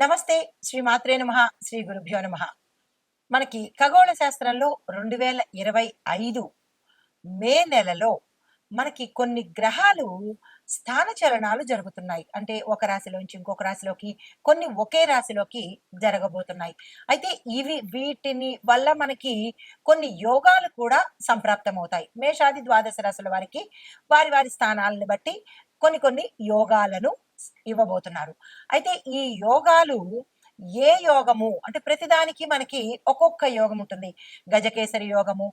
నమస్తే. శ్రీ మాత్రే నమః. శ్రీ గురుభ్యో నమః. మనకి ఖగోళ శాస్త్రంలో 2025 మే నెలలో మనకి కొన్ని గ్రహాలు స్థానచలనాలు జరుగుతున్నాయి. అంటే ఒక రాశిలోంచి ఇంకొక రాశిలోకి, కొన్ని ఒకే రాశిలోకి జరగబోతున్నాయి. అయితే వీటిని వల్ల మనకి కొన్ని యోగాలు కూడా సంప్రాప్తమవుతాయి. మేషాది ద్వాదశ రాశుల వారికి వారి వారి స్థానాలను బట్టి కొన్ని కొన్ని యోగాలను ఇవ్వబోతున్నారు. అయితే ఈ యోగాలు ఏ యోగము అంటే ప్రతిదానికి మనకి ఒక్కొక్క యోగం ఉంటుంది. గజకేసరి యోగము,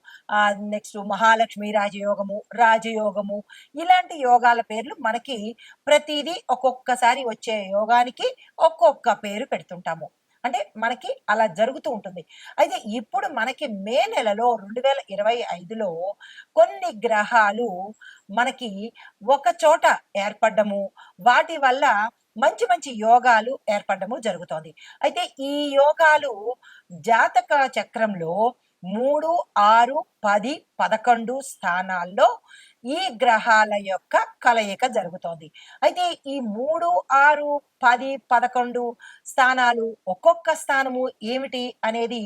నెక్స్ట్ మహాలక్ష్మి రాజయోగము, రాజయోగము, ఇలాంటి యోగాల పేర్లు మనకి ప్రతిదీ ఒక్కొక్కసారి వచ్చే యోగానికి ఒక్కొక్క పేరు పెడుతుంటాము. అంటే మనకి అలా జరుగుతూ ఉంటుంది. అయితే ఇప్పుడు మనకి మే నెలలో 2025లో కొన్ని గ్రహాలు మనకి ఒక చోట ఏర్పడ్డము, వాటి వల్ల మంచి మంచి యోగాలు ఏర్పడము జరుగుతోంది. అయితే ఈ యోగాలు జాతక చక్రంలో 3, 6, 10, 11 స్థానాల్లో ఈ గ్రహాల యొక్క కలయిక జరుగుతోంది. అయితే ఈ 3, 6, 10, 11 స్థానాలు ఒక్కొక్క స్థానము ఏమిటి అనేది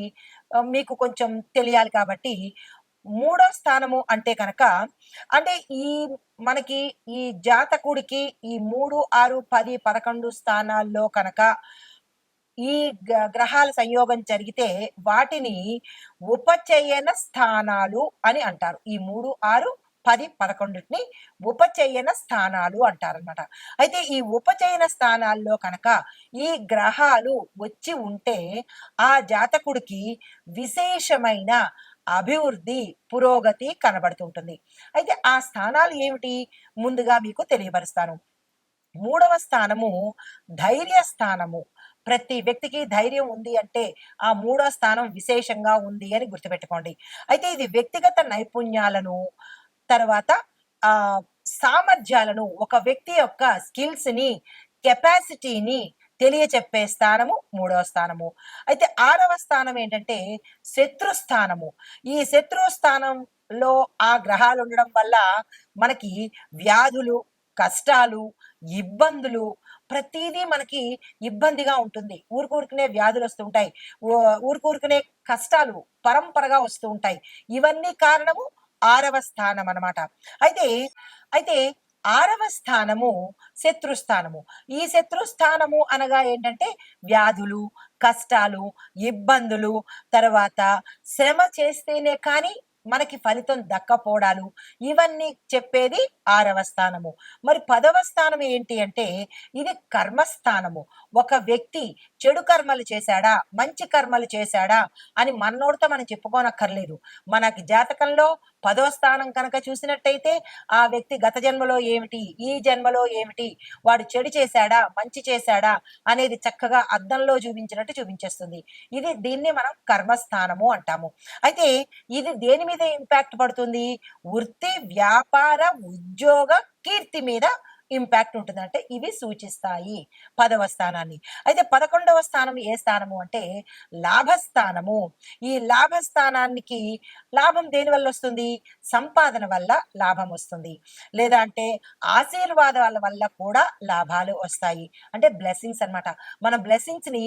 మీకు కొంచెం తెలియాలి కాబట్టి, మూడో స్థానము అంటే కనుక అంటే మనకి ఈ జాతకుడికి ఈ 3, 6, 10, 11 స్థానాల్లో కనుక ఈ గ్రహాల సంయోగం జరిగితే వాటిని ఉపచయన స్థానాలు అని అంటారు. ఈ 3, 6, 10, 11ని ఉపచయన స్థానాలు అంటారనమాట. అయితే ఈ ఉపచయన స్థానాల్లో కనుక ఈ గ్రహాలు వచ్చి ఉంటే ఆ జాతకుడికి విశేషమైన అభివృద్ధి, పురోగతి కనబడుతుంటుంది. అయితే ఆ స్థానాలు ఏమిటి ముందుగా మీకు తెలియపరుస్తాను. మూడవ స్థానము ధైర్య స్థానము. ప్రతి వ్యక్తికి ధైర్యం ఉంది అంటే ఆ మూడో స్థానం విశేషంగా ఉంది అని గుర్తుపెట్టుకోండి. అయితే ఇది వ్యక్తిగత నైపుణ్యాలను, తర్వాత ఆ సామర్థ్యాలను, ఒక వ్యక్తి యొక్క స్కిల్స్ ని, కెపాసిటీని తెలియచెప్పే స్థానము మూడవ స్థానము. అయితే ఆరవ స్థానం ఏంటంటే శత్రు స్థానము. ఈ శత్రు స్థానంలో ఆ గ్రహాలు ఉండడం వల్ల మనకి వ్యాధులు, కష్టాలు, ఇబ్బందులు, ప్రతిదీ మనకి ఇబ్బందిగా ఉంటుంది. ఊరుకూరుకునే వ్యాధులు వస్తుంటాయి. ఊరుకూరుకునే కష్టాలు పరంపరగా వస్తూ ఉంటాయి. ఇవన్నీ కారణము ఆరవ స్థానం అన్నమాట. అయితే అయితే ఆరవ స్థానము శత్రుస్థానము. ఈ శత్రుస్థానము అనగా ఏంటంటే వ్యాధులు, కష్టాలు, ఇబ్బందులు, తర్వాత శ్రమ చేస్తేనే కానీ మనకి ఫలితం దక్కపోవడాలు, ఇవన్నీ చెప్పేది ఆరవ స్థానము. మరి 10వ స్థానం ఏంటి అంటే ఇది కర్మస్థానము. ఒక వ్యక్తి చెడు కర్మలు చేశాడా, మంచి కర్మలు చేశాడా అని మనోడితో మనం చెప్పుకోనక్కర్లేదు. మనకి జాతకంలో 10వ స్థానం కనుక చూసినట్టయితే ఆ వ్యక్తి గత జన్మలో ఏమిటి, ఈ జన్మలో ఏమిటి, వాడు చెడు చేశాడా, మంచి చేశాడా అనేది చక్కగా అద్దంలో చూపించినట్టు చూపించేస్తుంది. దీన్ని మనం కర్మస్థానము అంటాము. అయితే ఇది దేని మీద ఇంపాక్ట్ పడుతుంది? వృత్తి, వ్యాపార, ఉద్యోగ, కీర్తి మీద ఇంపాక్ట్ ఉంటుంది. అంటే ఇవి సూచిస్తాయి 10వ స్థానాన్ని. అయితే 11వ స్థానం ఏ స్థానము అంటే లాభస్థానము. ఈ లాభస్థానానికి లాభం దేని వల్ల వస్తుంది? సంపాదన వల్ల లాభం వస్తుంది. లేదా అంటే ఆశీర్వాదాల వల్ల కూడా లాభాలు వస్తాయి. అంటే బ్లెస్సింగ్స్ అన్నమాట. మనం బ్లెస్సింగ్స్ ని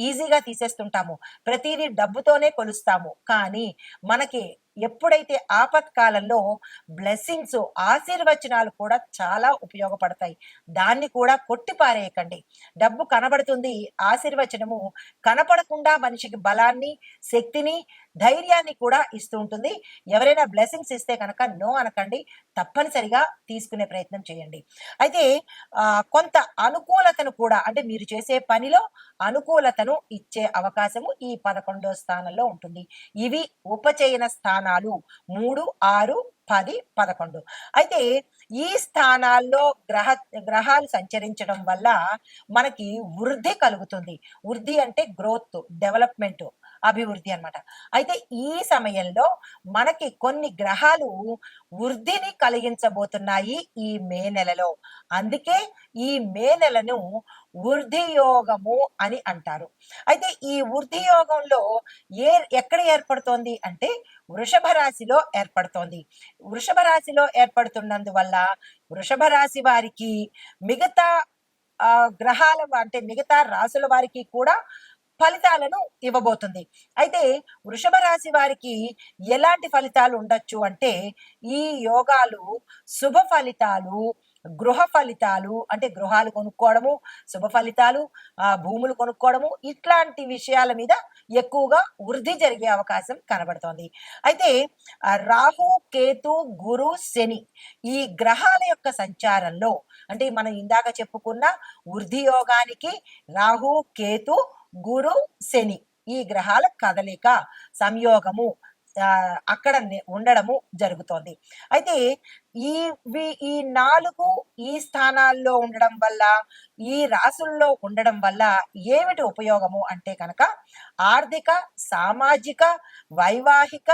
ఈజీగా తీసేస్తుంటాము. ప్రతిదీ డబ్బుతోనే కొలుస్తాము. కానీ మనకి ఎప్పుడైతే ఆపత్కాలంలో బ్లెస్సింగ్స్, ఆశీర్వచనాలు కూడా చాలా ఉపయోగపడతాయి. దాన్ని కూడా కొట్టి పారేయకండి. డబ్బు కనబడుతుంది, ఆశీర్వచనము కనపడకుండా మనిషికి బలాన్ని, శక్తిని, ధైర్యాన్ని కూడా ఇస్తూ ఉంటుంది. ఎవరైనా బ్లెస్సింగ్స్ ఇస్తే కనుక నో అనకండి. తప్పనిసరిగా తీసుకునే ప్రయత్నం చేయండి. అయితే కొంత అనుకూలతను కూడా, అంటే మీరు చేసే పనిలో అనుకూలతను ఇచ్చే అవకాశము ఈ 11వ స్థానంలో ఉంటుంది. ఇవి ఉపచయన స్థానాలు 3, 6, 10, 11. అయితే ఈ స్థానాల్లో గ్రహాలు సంచరించడం వల్ల మనకి వృద్ధి కలుగుతుంది. వృద్ధి అంటే గ్రోత్, డెవలప్మెంట్, అభివృద్ధి అన్నమాట. అయితే ఈ సమయంలో మనకి కొన్ని గ్రహాలు వృద్ధిని కలిగించబోతున్నాయి ఈ మే నెలలో. అందుకే ఈ మే నెలను వృద్ధి యోగము అని అంటారు. అయితే ఈ వృద్ధి యోగంలో ఎక్కడ ఏర్పడుతోంది అంటే వృషభ రాశిలో ఏర్పడుతోంది. వృషభ రాశిలో ఏర్పడుతున్నందువల్ల వృషభ రాశి వారికి మిగతా గ్రహాల అంటే మిగతా రాసుల వారికి కూడా ఫలితాలను ఇవ్వబోతుంది. అయితే వృషభ రాశి వారికి ఎలాంటి ఫలితాలు ఉండొచ్చు అంటే, ఈ యోగాలు శుభ ఫలితాలు, గృహ ఫలితాలు అంటే గృహాలు కొనుక్కోవడము, శుభ ఫలితాలు, భూములు కొనుక్కోవడము ఇట్లాంటి విషయాల మీద ఎక్కువగా వృద్ధి జరిగే అవకాశం కనబడుతోంది. అయితే రాహు, కేతు, గురు, శని ఈ గ్రహాల యొక్క సంచారంలో అంటే మనం ఇందాక చెప్పుకున్న వృద్ధి యోగానికి రాహు, కేతు, గురు, శని ఈ గ్రహాల కదలిక, సంయోగము అక్కడ ఉండడము జరుగుతోంది. అయితే ఈ 4 ఈ స్థానాల్లో ఉండడం వల్ల, ఈ రాసుల్లో ఉండడం వల్ల ఏమిటి ఉపయోగము అంటే కనుక ఆర్థిక, సామాజిక, వైవాహిక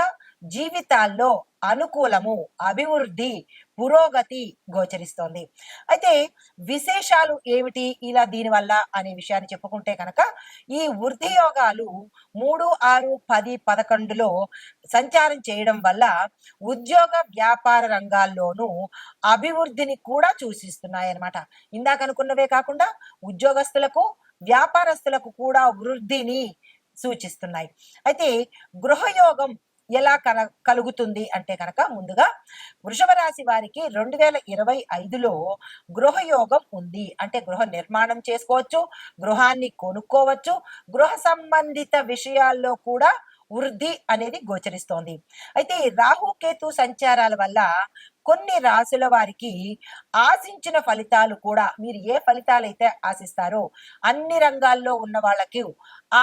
జీవితాల్లో అనుకూలము, అభివృద్ధి, పురోగతి గోచరిస్తోంది. అయితే విశేషాలు ఏమిటి ఇలా దీనివల్ల అనే విషయాన్ని చెప్పుకుంటే కనుక ఈ వృద్ధి యోగాలు 3, 6, 10, 11లో సంచారం చేయడం వల్ల ఉద్యోగ వ్యాపార రంగాల్లోనూ అభివృద్ధిని కూడా సూచిస్తున్నాయన్నమాట. ఇందాక అనుకున్నవే కాకుండా ఉద్యోగస్తులకు, వ్యాపారస్తులకు కూడా వృద్ధిని సూచిస్తున్నాయి. అయితే గృహయోగం ఎలా కలుగుతుంది అంటే కనుక ముందుగా వృషభ రాశి వారికి 2025లో గృహయోగం ఉంది. అంటే గృహ నిర్మాణం చేసుకోవచ్చు, గృహాన్ని కొనుక్కోవచ్చు, గృహ సంబంధిత విషయాల్లో కూడా వృద్ధి అనేది గోచరిస్తోంది. అయితే రాహు, కేతు సంచారాల వల్ల కొన్ని రాశుల వారికి ఆశించిన ఫలితాలు కూడా మీరు ఏ ఫలితాలైతే ఆశిస్తారో అన్ని రంగాల్లో ఉన్న వాళ్ళకి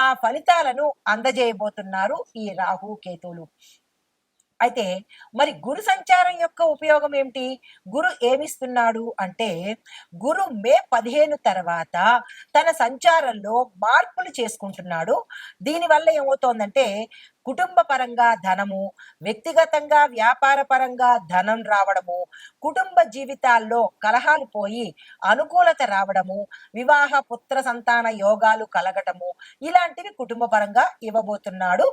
ఆ ఫలితాలను అందజేయబోతున్నారు ఈ రాహు, కేతువులు. అయితే మరి గురు సంచారం యొక్క ఉపయోగం ఏమిటి? గురు ఏమిస్తున్నాడు అంటే గురు మే 15 తర్వాత తన సంచారంలో మార్పులు చేసుకుంటున్నాడు. దీనివల్ల ఏమవుతోందంటే కుటుంబ పరంగా ధనము, వ్యక్తిగతంగా వ్యాపార పరంగా ధనం రావడము, కుటుంబ జీవితాల్లో కలహాలు పోయి అనుకూలత రావడము, వివాహ పుత్ర సంతాన యోగాలు కలగటము ఇలాంటివి కుటుంబ పరంగా ఇవ్వబోతున్నాడు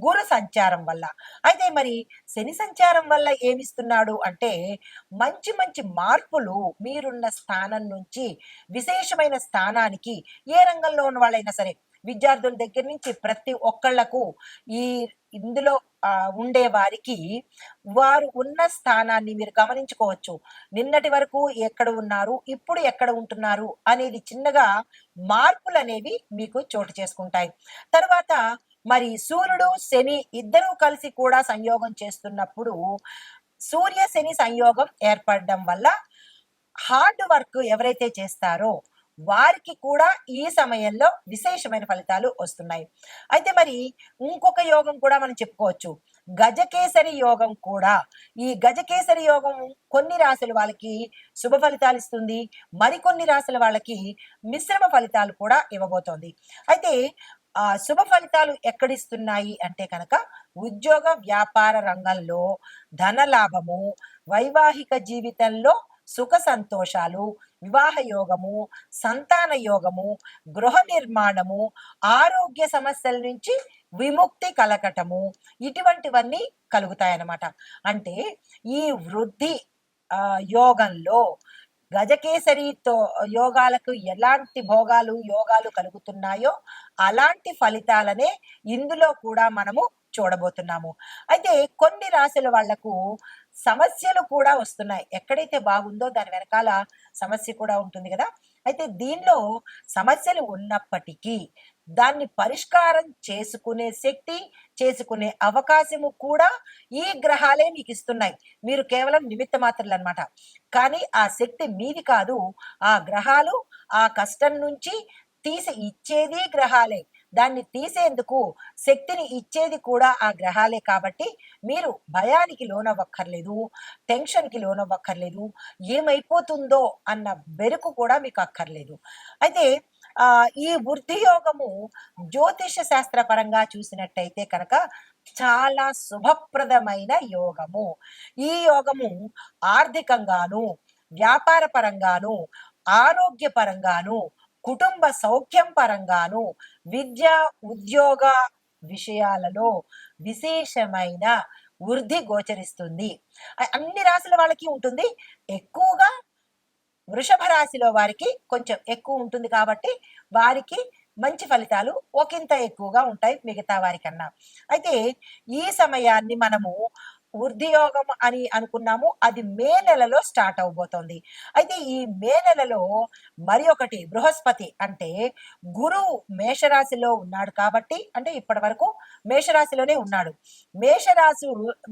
గురు సంచారం వల్ల. అయితే మరి శని సంచారం వల్ల ఏమిస్తున్నాడు అంటే మంచి మంచి మార్పులు మీరున్న స్థానం నుంచి విశేషమైన స్థానానికి ఏ రంగంలో ఉన్న వాళ్ళైనా సరే విద్యార్థుల దగ్గర నుంచి ప్రతి ఒక్కళ్లకు ఈ ఇందులో ఉండే వారికి వారు ఉన్న స్థానాన్ని మీరు గమనించుకోవచ్చు. నిన్నటి వరకు ఎక్కడ ఉన్నారు, ఇప్పుడు ఎక్కడ ఉంటున్నారు అనేది చిన్నగా మార్పులు అనేవి మీకు చోటు చేసుకుంటాయి. తర్వాత మరి సూర్యుడు, శని ఇద్దరూ కలిసి కూడా సంయోగం చేస్తున్నప్పుడు సూర్య శని సంయోగం ఏర్పడడం వల్ల హార్డ్ వర్క్ ఎవరైతే చేస్తారో వారికి కూడా ఈ సమయంలో విశేషమైన ఫలితాలు వస్తున్నాయి. అయితే మరి ఇంకొక యోగం కూడా మనం చెప్పుకోవచ్చు, గజకేసరి యోగం కూడా. ఈ గజకేసరి యోగం కొన్ని రాశుల వాళ్ళకి శుభ ఫలితాలు ఇస్తుంది, మరికొన్ని రాశుల వాళ్ళకి మిశ్రమ ఫలితాలు కూడా ఇవ్వబోతోంది. అయితే శుభ ఫలితాలు ఎక్కడిస్తున్నాయి అంటే కనుక ఉద్యోగ వ్యాపార రంగంలో ధన లాభము, వైవాహిక జీవితంలో సుఖ సంతోషాలు, వివాహ యోగము, సంతాన యోగము, గృహ నిర్మాణము, ఆరోగ్య సమస్యల నుంచి విముక్తి కలగటము ఇటువంటివన్నీ కలుగుతాయన్నమాట. అంటే ఈ వృద్ధి యోగంలో గజకేసరితో యోగాలకు ఎలాంటి భోగాలు యోగాలు కలుగుతున్నాయో అలాంటి ఫలితాలనే ఇందులో కూడా మనము చూడబోతున్నాము. అయితే కొన్ని రాశుల వాళ్లకు సమస్యలు కూడా వస్తున్నాయి. ఎక్కడైతే బాగుందో దాని వెనకాల సమస్య కూడా ఉంటుంది కదా. అయితే దీనిలో సమస్యలు ఉన్నప్పటికీ దాన్ని పరిష్కారం చేసుకునే శక్తి, చేసుకునే అవకాశము కూడా ఈ గ్రహాలే మీకు ఇస్తున్నాయి. మీరు కేవలం నిమిత్త మాత్రలు అన్నమాట. కానీ ఆ శక్తి మీది కాదు, ఆ గ్రహాలు ఆ కష్టం నుంచి తీసి ఇచ్చేది గ్రహాలే. దాన్ని తీసేందుకు శక్తిని ఇచ్చేది కూడా ఆ గ్రహాలే. కాబట్టి మీరు భయానికి లోనవ్వక్కర్లేదు, టెన్షన్కి లోనవ్వక్కర్లేదు, ఏమైపోతుందో అన్న బెరుకు కూడా మీకు అక్కర్లేదు. అయితే ఈ వృద్ధి యోగము జ్యోతిష శాస్త్ర పరంగా చూసినట్టయితే కనుక చాలా శుభప్రదమైన యోగము. ఈ యోగము ఆర్థికంగాను, వ్యాపార పరంగాను, ఆరోగ్య పరంగాను, కుటుంబ సౌఖ్యం పరంగాను, విద్య ఉద్యోగ విషయాలలో విశేషమైన వృద్ధి గోచరిస్తుంది. అన్ని రాశుల వాళ్ళకి ఉంటుంది. ఎక్కువగా వృషభ రాశిలో వారికి కొంచెం ఎక్కువ ఉంటుంది కాబట్టి వారికి మంచి ఫలితాలు ఒకంత ఎక్కువగా ఉంటాయి మిగతా వారికన్నా. అయితే ఈ సమయాన్ని మనము వృద్ధియోగం అని అనుకున్నాము. అది మే నెలలో స్టార్ట్ అవబోతోంది. అయితే ఈ మే నెలలో మరి ఒకటి బృహస్పతి అంటే గురువు మేషరాశిలో ఉన్నాడు కాబట్టి, అంటే ఇప్పటి వరకు మేషరాశిలోనే ఉన్నాడు. మేషరాశి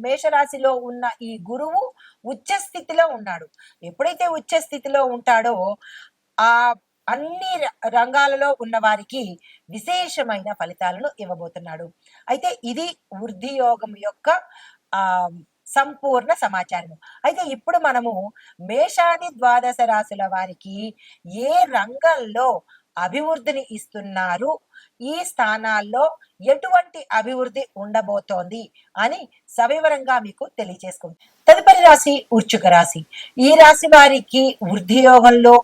మేషరాశిలో ఉన్న ఈ గురువు ఉచ్చ స్థితిలో ఉన్నాడు. ఎప్పుడైతే ఉచ్చ స్థితిలో ఉంటాడో ఆ అన్ని రంగాలలో ఉన్న వారికి విశేషమైన ఫలితాలను ఇవ్వబోతున్నాడు. అయితే ఇది వృద్ధి యోగం యొక్క ఆ సంపూర్ణ సమాచారము. అయితే ఇప్పుడు మనము మేషాది ద్వాదశ రాశుల వారికి ఏ రంగంలో అభివృద్ధిని ఇస్తున్నారు, ఈ స్థానాల్లో ఎటువంటి అభివృద్ధి ఉండబోతోంది అని సవివరంగా మీకు తెలియజేసుకుంటాం. తదుపరి రాశి వృశ్చిక రాశి. ఈ రాశి వారికి వృద్ధి యోగంలో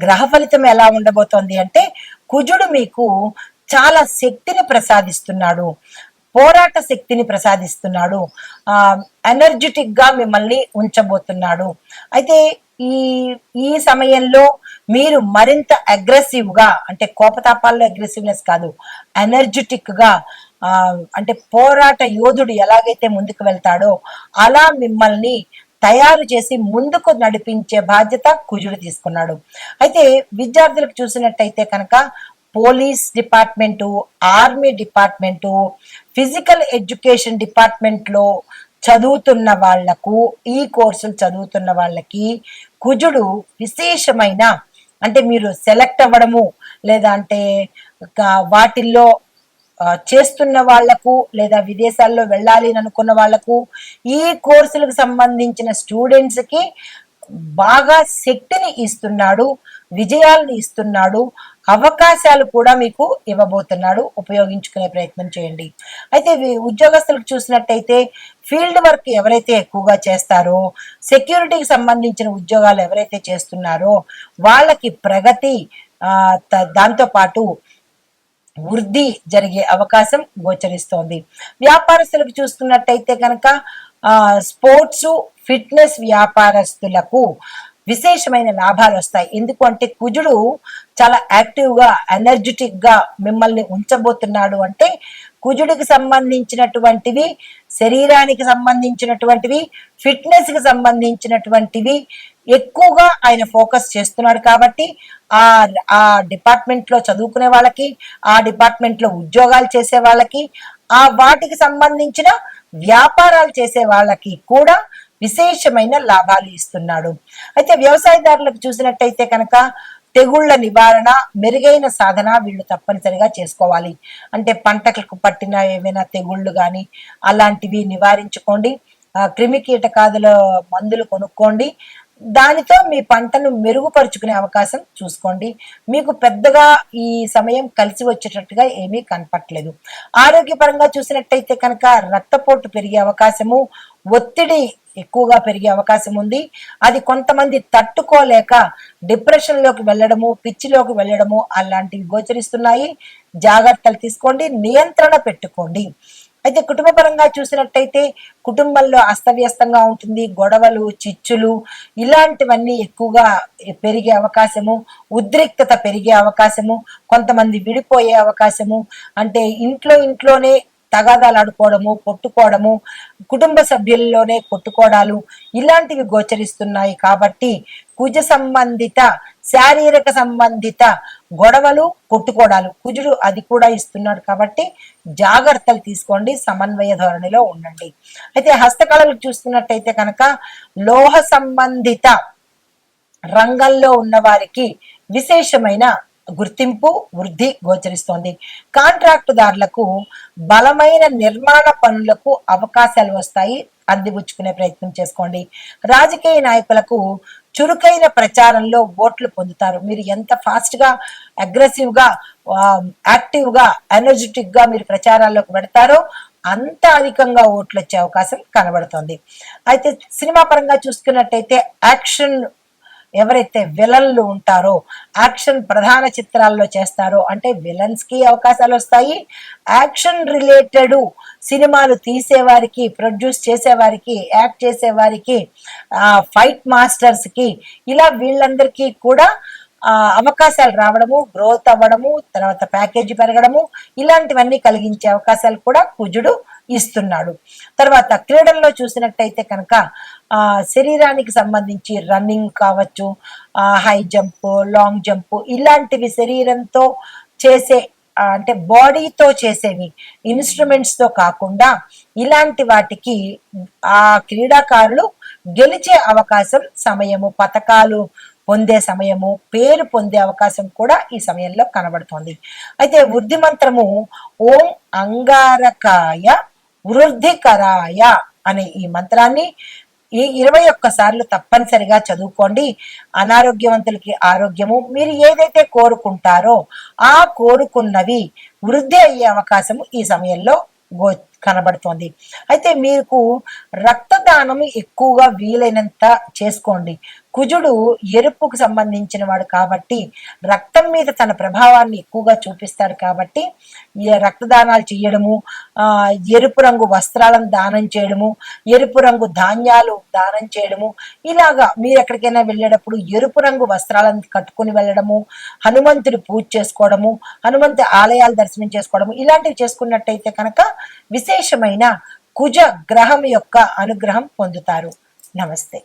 గ్రహ ఫలితం ఎలా ఉండబోతోంది అంటే, కుజుడు మీకు చాలా శక్తిని ప్రసాదిస్తున్నాడు, పోరాట శక్తిని ప్రసాదిస్తున్నాడు, ఎనర్జెటిక్ గా మిమ్మల్ని ఉంచబోతున్నాడు. అయితే ఈ ఈ సమయంలో మీరు మరింత అగ్రెసివ్ గా, అంటే కోపతాపాల్లో అగ్రెసివ్నెస్ కాదు, ఎనర్జెటిక్ గా అంటే పోరాట యోధుడు ఎలాగైతే ముందుకు వెళ్తాడో అలా మిమ్మల్ని తయారు చేసి ముందుకు నడిపించే బాధ్యత కుజుడు తీసుకున్నాడు. అయితే విద్యార్థులకు చూసినట్టయితే కనుక police department, army department, physical education డిపార్ట్మెంట్లో చదువుతున్న వాళ్లకు, ఈ కోర్సులు చదువుతున్న వాళ్ళకి కుజుడు విశేషమైన, అంటే మీరు సెలెక్ట్ అవ్వడము లేదా అంటే వాటిల్లో చేస్తున్న వాళ్లకు లేదా విదేశాల్లో వెళ్ళాలి అని అనుకున్న వాళ్లకు, ఈ కోర్సులకు సంబంధించిన స్టూడెంట్స్ కి బాగా శక్తిని ఇస్తున్నాడు, విజయాలను ఇస్తున్నాడు, అవకాశాలు కూడా మీకు ఇవ్వబోతున్నాడు. ఉపయోగించుకునే ప్రయత్నం చేయండి. అయితే ఉద్యోగస్తులకు చూసినట్టయితే ఫీల్డ్ వర్క్ ఎవరైతే ఎక్కువగా చేస్తారో, సెక్యూరిటీకి సంబంధించిన ఉద్యోగాలు ఎవరైతే చేస్తున్నారో వాళ్ళకి ప్రగతి, దాంతో పాటు వృద్ధి జరిగే అవకాశం గోచరిస్తోంది. వ్యాపారస్తులకు చూస్తున్నట్టయితే కనుక స్పోర్ట్స్, ఫిట్నెస్ వ్యాపారస్తులకు విశేషమైన లాభాలు వస్తాయి. ఎందుకు అంటే కుజుడు చాలా యాక్టివ్ గా, ఎనర్జెటిక్ గా మిమ్మల్ని ఉంచబోతున్నాడు. అంటే కుజుడికి సంబంధించినటువంటివి, శరీరానికి సంబంధించినటువంటివి, ఫిట్నెస్ కి సంబంధించినటువంటివి ఎక్కువగా ఆయన ఫోకస్ చేస్తున్నాడు. కాబట్టి ఆ డిపార్ట్మెంట్ లో చదువుకునే వాళ్ళకి, ఆ డిపార్ట్మెంట్ లో ఉద్యోగాలు చేసే వాళ్ళకి, ఆ వాటికి సంబంధించిన వ్యాపారాలు చేసే వాళ్ళకి కూడా విశేషమైన లాభాలు ఇస్తున్నాడు. అయితే వ్యవసాయదారులకు చూసినట్టయితే కనుక తెగుళ్ల నివారణ, మెరుగైన సాధన వీళ్ళు తప్పనిసరిగా చేసుకోవాలి. అంటే పంటలకు పట్టిన ఏమైనా తెగుళ్ళు కానీ అలాంటివి నివారించుకోండి. క్రిమి కీటకాదుల మందులు కొనుక్కోండి. దానితో మీ పంటను మెరుగుపరుచుకునే అవకాశం చూసుకోండి. మీకు పెద్దగా ఈ సమయం కలిసి వచ్చేటట్టుగా ఏమీ కనపట్లేదు. ఆరోగ్యపరంగా చూసినట్టయితే కనుక రక్తపోటు పెరిగే అవకాశము, ఒత్తిడి ఎక్కువగా పెరిగే అవకాశం ఉంది. అది కొంతమంది తట్టుకోలేక డిప్రెషన్ లోకి వెళ్ళడము, పిచ్చిలోకి వెళ్ళడము అలాంటివి గోచరిస్తున్నాయి. జాగ్రత్తలు తీసుకోండి, నియంత్రణ పెట్టుకోండి. అయితే కుటుంబ పరంగా చూసినట్టయితే కుటుంబంలో అస్తవ్యస్తంగా ఉంటుంది. గొడవలు, చిచ్చులు ఇలాంటివన్నీ ఎక్కువగా పెరిగే అవకాశము, ఉద్రిక్తత పెరిగే అవకాశము, కొంతమంది విడిపోయే అవకాశము, అంటే ఇంట్లోనే తగాదాలు ఆడుకోవడము, కొట్టుకోవడము, కుటుంబ సభ్యుల్లోనే కొట్టుకోవడాలు ఇలాంటివి గోచరిస్తున్నాయి. కాబట్టి కుజ సంబంధిత, శారీరక సంబంధిత గొడవలు, కొట్టుకోవడాలు కుజుడు అది కూడా ఇస్తున్నాడు. కాబట్టి జాగ్రత్తలు తీసుకోండి, సమన్వయ ధోరణిలో ఉండండి. అయితే హస్తకళలు చూస్తున్నట్టయితే కనుక లోహ సంబంధిత రంగంలో ఉన్న వారికి విశేషమైన గుర్తింపు, వృద్ధి గోచరిస్తోంది. కాంట్రాక్టుదారులకు బలమైన నిర్మాణ పనులకు అవకాశాలు వస్తాయి, అందిపుచ్చుకునే ప్రయత్నం చేసుకోండి. రాజకీయ నాయకులకు చురుకైన ప్రచారంలో ఓట్లు పొందుతారు. మీరు ఎంత ఫాస్ట్ గా, అగ్రెసివ్ గా, యాక్టివ్ గా, ఎనర్జెటిక్ గా మీరు ప్రచారాల్లోకి పెడతారో అంత అధికంగా ఓట్లు వచ్చే అవకాశం కనబడుతుంది. అయితే సినిమా పరంగా చూసుకున్నట్టయితే యాక్షన్ ఎవరైతే విలన్లు ఉంటారో, యాక్షన్ ప్రధాన చిత్రాల్లో చేస్తారో, అంటే విలన్స్ కి అవకాశాలు వస్తాయి, యాక్షన్ రిలేటెడ్ సినిమాలు తీసేవారికి, ప్రొడ్యూస్ చేసేవారికి, యాక్ట్ చేసేవారికి, ఫైట్ మాస్టర్స్ కి, ఇలా వీళ్ళందరికీ కూడా అవకాశాలు రావడము, గ్రోత్ అవ్వడము, తర్వాత ప్యాకేజీ పెరగడము, ఇలాంటివన్నీ కలిగించే అవకాశాలు కూడా కుజుడు ఇస్తున్నాడు. తర్వాత క్రీడల్లో చూసినట్టయితే కనుక శరీరానికి సంబంధించి రన్నింగ్ కావచ్చు, హై జంప్, లాంగ్ జంప్, ఇలాంటివి శరీరంతో చేసే అంటే బాడీతో చేసేవి, ఇన్స్ట్రుమెంట్స్తో కాకుండా ఇలాంటి వాటికి ఆ క్రీడాకారులు గెలిచే అవకాశం, సమయము, పథకాలు పొందే సమయము, పేరు పొందే అవకాశం కూడా ఈ సమయంలో కనబడుతోంది. అయితే వృద్ధి మంత్రము ఓం అంగారకాయ వృద్ధికరాయ అనే ఈ మంత్రాన్ని ఈ 21 సార్లు తప్పనిసరిగా చదువుకోండి. అనారోగ్యవంతులకి ఆరోగ్యము, మీరు ఏదైతే కోరుకుంటారో ఆ కోరుకున్నవి వృద్ధి అయ్యే అవకాశము ఈ సమయంలో కనబడుతోంది. అయితే మీకు రక్తదానం ఎక్కువగా వీలైనంత చేసుకోండి. కుజుడు ఎరుపుకు సంబంధించిన వాడు కాబట్టి రక్తం మీద తన ప్రభావాన్ని ఎక్కువగా చూపిస్తాడు కాబట్టి ఈ రక్తదానాలు చేయడము, ఎరుపు రంగు వస్త్రాలను దానం చేయడము, ఎరుపు రంగు ధాన్యాలు దానం చేయడము, ఇలాగా మీరు ఎక్కడికైనా వెళ్ళేటప్పుడు ఎరుపు రంగు వస్త్రాలను కట్టుకుని వెళ్ళడము, హనుమంతుడి పూజ చేసుకోవడము, హనుమంతు ఆలయాలు దర్శనం చేసుకోవడము, ఇలాంటివి చేసుకున్నట్టయితే కనుక విశేషమైన కుజ గ్రహం యొక్క అనుగ్రహం పొందుతారు. నమస్తే.